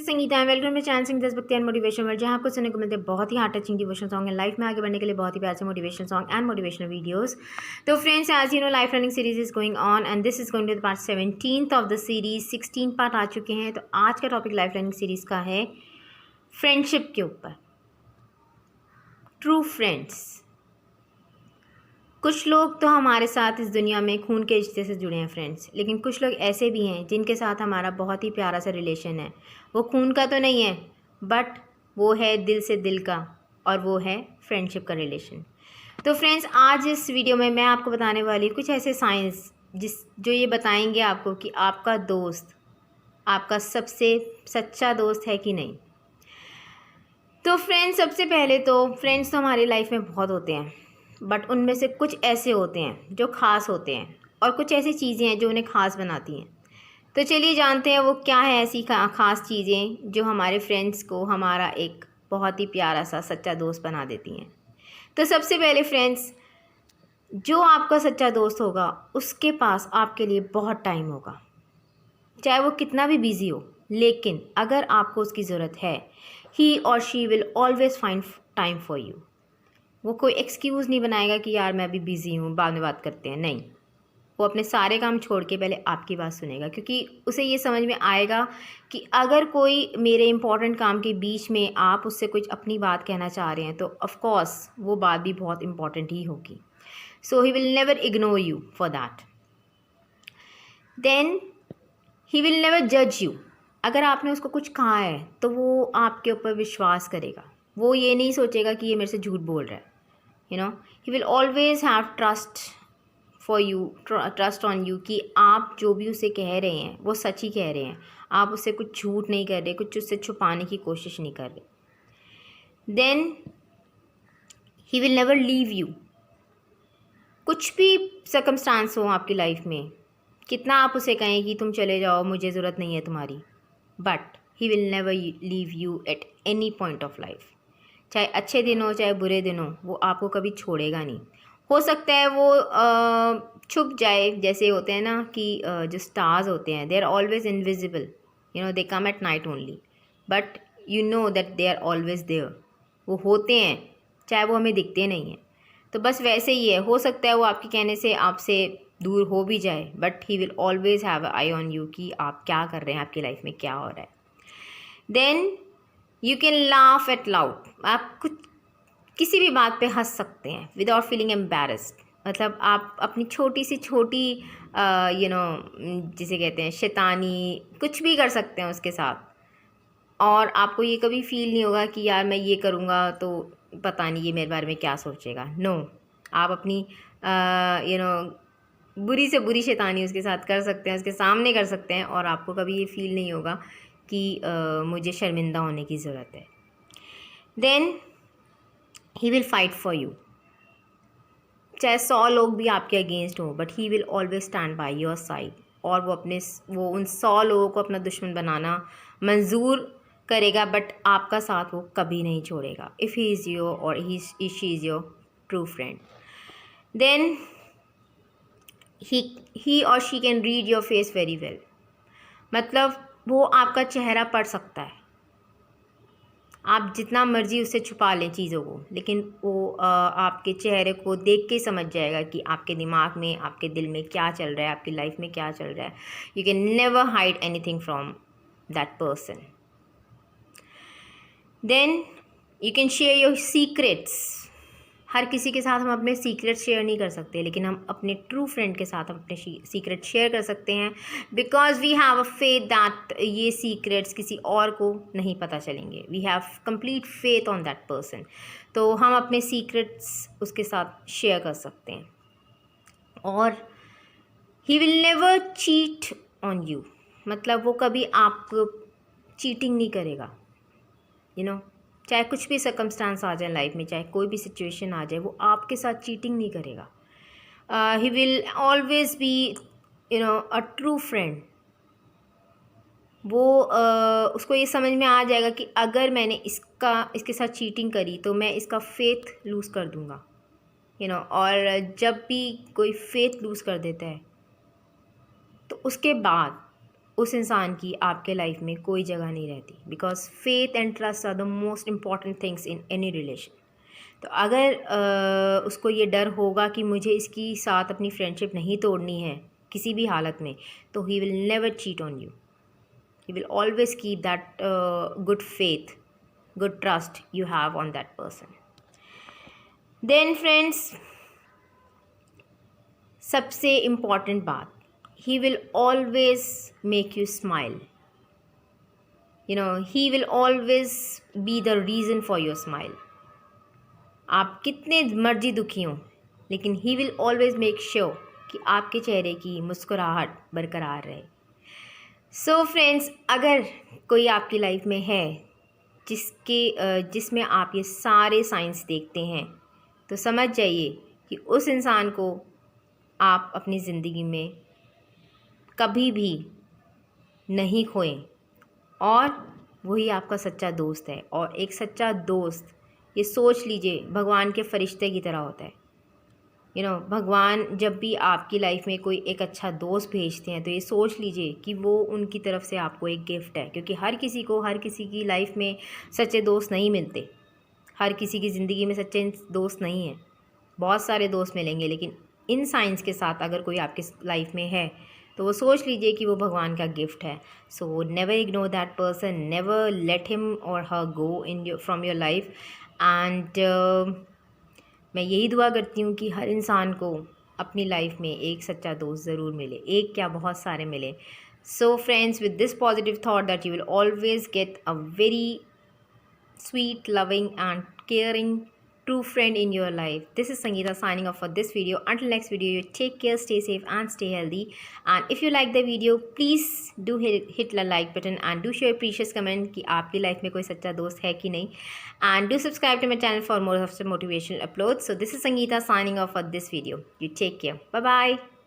Sangeeta, welcome to channel Singh देशभक्ति and motivation world, जहाँ आपको सुनने को मिलते हैं बहुत ही heart touching devotional song and life में आगे बढ़ने के लिए बहुत ही प्यार से motivational song and motivational videos. तो friends, as you know, life running series is going on and this is going to the part 17th of the series. 16 part आ चुके हैं। तो आज का टॉपिक लाइफ रनिंग सीरीज का है friendship के ऊपर, ट्रू फ्रेंड्स। कुछ लोग तो हमारे साथ इस दुनिया में खून के रिश्ते से जुड़े हैं फ्रेंड्स, लेकिन कुछ लोग ऐसे भी हैं जिनके साथ हमारा बहुत ही प्यारा सा रिलेशन है। वो खून का तो नहीं है, बट वो है दिल से दिल का, और वो है फ्रेंडशिप का रिलेशन। तो फ्रेंड्स, आज इस वीडियो में मैं आपको बताने वाली कुछ ऐसे साइंस जो ये बताएंगे आपको कि आपका दोस्त आपका सबसे सच्चा दोस्त है कि नहीं। तो फ्रेंड्स, सबसे पहले तो फ्रेंड्स तो हमारी लाइफ में बहुत होते हैं, बट उनमें से कुछ ऐसे होते हैं जो ख़ास होते हैं, और कुछ ऐसी चीज़ें हैं जो उन्हें ख़ास बनाती हैं। तो चलिए जानते हैं वो क्या है ऐसी ख़ास चीज़ें जो हमारे फ्रेंड्स को हमारा एक बहुत ही प्यारा सा सच्चा दोस्त बना देती हैं। तो सबसे पहले फ्रेंड्स, जो आपका सच्चा दोस्त होगा उसके पास आपके लिए बहुत टाइम होगा, चाहे वो कितना भी बिज़ी हो, लेकिन अगर आपको उसकी ज़रूरत है, ही और she will always find time for you. वो कोई एक्सक्यूज़ नहीं बनाएगा कि यार मैं अभी बिज़ी हूँ, बाद में बात करते हैं। नहीं, वो अपने सारे काम छोड़ के पहले आपकी बात सुनेगा, क्योंकि उसे ये समझ में आएगा कि अगर कोई मेरे इंपॉर्टेंट काम के बीच में आप उससे कुछ अपनी बात कहना चाह रहे हैं तो ऑफ कोर्स वो बात भी बहुत इंपॉर्टेंट ही होगी। So he will never ignore you for that. Then he will never जज यू। अगर आपने उसको कुछ कहा है तो वो आपके ऊपर विश्वास करेगा। वो ये नहीं सोचेगा कि ये मेरे से झूठ बोल रहा है। You know, he will always have trust for you, trust on you, कि आप जो भी उसे कह रहे हैं वो सच ही कह रहे हैं। आप उससे कुछ झूठ नहीं कर रहे, कुछ उससे छुपाने की कोशिश नहीं कर रहे। Then he will never leave you. कुछ भी सर्कमस्टांस हो आपकी लाइफ में, कितना आप उसे कहें कि तुम चले जाओ, मुझे ज़रूरत नहीं है तुम्हारी, but he will never leave you at any point of life. चाहे अच्छे दिन हो चाहे बुरे दिन हो, वो आपको कभी छोड़ेगा नहीं। हो सकता है वो छुप जाए, जैसे होते हैं ना कि जो स्टार्स होते हैं, they are always invisible, you know, they come at night only, but you know that they are always there. वो होते हैं चाहे वो हमें दिखते नहीं हैं। तो बस वैसे ही है, हो सकता है वो आपके कहने से आपसे दूर हो भी जाए, but he will always have a I on you कि आप क्या कर रहे हैं, आपकी लाइफ में क्या हो रहा है। Then you can laugh at loud. आप कुछ किसी भी बात पे हंस सकते हैं विदाउट फीलिंग एम्बैरेस्ड। मतलब आप अपनी छोटी सी छोटी यू नो जिसे कहते हैं शैतानी, कुछ भी कर सकते हैं उसके साथ, और आपको ये कभी फील नहीं होगा कि यार मैं ये करूँगा तो पता नहीं ये मेरे बारे में क्या सोचेगा। नो, आप अपनी यू नो बुरी से बुरी शैतानी उसके साथ कर सकते हैं, उसके सामने कर सकते हैं, और आपको कभी ये फील नहीं होगा कि मुझे शर्मिंदा होने की ज़रूरत है। Then he will fight for you. चाहे 100 लोग भी आपके अगेंस्ट हो, but he will always stand by your side, और वो उन 100 लोगों को अपना दुश्मन बनाना मंजूर करेगा, बट आपका साथ वो कभी नहीं छोड़ेगा। इफ़ ही इज़ योर और she is your true friend. Then he और she can read your face very well. मतलब वो आपका चेहरा पढ़ सकता है। आप जितना मर्जी उससे छुपा लें चीज़ों को, लेकिन वो आपके चेहरे को देख के समझ जाएगा कि आपके दिमाग में, आपके दिल में क्या चल रहा है, आपकी लाइफ में क्या चल रहा है। You can never hide anything from that person. Then you can share your secrets. हर किसी के साथ हम अपने सीक्रेट शेयर नहीं कर सकते, लेकिन हम अपने ट्रू फ्रेंड के साथ हम अपने सीक्रेट शेयर कर सकते हैं, because we have a faith that ये सीक्रेट्स किसी और को नहीं पता चलेंगे। We have complete faith on that person. तो हम अपने सीक्रेट्स उसके साथ शेयर कर सकते हैं। और ही will never cheat on you. मतलब वो कभी आपको चीटिंग नहीं करेगा। यू नो, चाहे कुछ भी सर्कमस्टांस आ जाए लाइफ में, चाहे कोई भी सिचुएशन आ जाए, वो आपके साथ चीटिंग नहीं करेगा। ही will always be you know a true friend. वो उसको ये समझ में आ जाएगा कि अगर मैंने इसके साथ चीटिंग करी तो मैं इसका फेथ लूज़ कर दूँगा। यू नो, और जब भी कोई फेथ लूज़ कर देता है तो उसके बाद उस इंसान की आपके लाइफ में कोई जगह नहीं रहती, because faith and trust are the most important things in any relation. तो अगर उसको ये डर होगा कि मुझे इसकी साथ अपनी फ्रेंडशिप नहीं तोड़नी है किसी भी हालत में, तो ही will never cheat on you. He will always keep that good faith, good trust you have on that person. Then friends, सबसे इम्पॉर्टेंट बात, he will always make you smile. He will always be the reason for your smile. आप कितने मर्जी दुखी हों, लेकिन he will always make sure कि आपके चेहरे की मुस्कुराहट बरकरार रहे। So friends, अगर कोई आपकी लाइफ में है जिसमें आप ये सारे साइंस देखते हैं, तो समझ जाइए कि उस इंसान को आप अपनी ज़िंदगी में कभी भी नहीं खोएं, और वही आपका सच्चा दोस्त है। और एक सच्चा दोस्त, ये सोच लीजिए, भगवान के फरिश्ते की तरह होता है। भगवान जब भी आपकी लाइफ में कोई एक अच्छा दोस्त भेजते हैं, तो ये सोच लीजिए कि वो उनकी तरफ से आपको एक गिफ्ट है, क्योंकि हर किसी की लाइफ में सच्चे दोस्त नहीं मिलते। हर किसी की ज़िंदगी में सच्चे दोस्त नहीं हैं। बहुत सारे दोस्त मिलेंगे, लेकिन इन साइंस के साथ अगर कोई आपके लाइफ में है, तो वो सोच लीजिए कि वो भगवान का गिफ्ट है। So never ignore that person, never let him और her go from your life. And मैं यही दुआ करती हूँ कि हर इंसान को अपनी लाइफ में एक सच्चा दोस्त ज़रूर मिले, एक क्या बहुत सारे मिले। So friends, with this positive thought that you will always get a very sweet, loving and caring true friend in your life. This is Sangeeta signing off for this video. Until next video, you take care, stay safe and stay healthy. And if you like the video, please do hit the like button and do share precious comment कि आपकी life में कोई सच्चा दोस्त है कि नहीं. And do subscribe to my channel for more of some motivational uploads. So this is Sangeeta signing off for this video. You take care. Bye bye.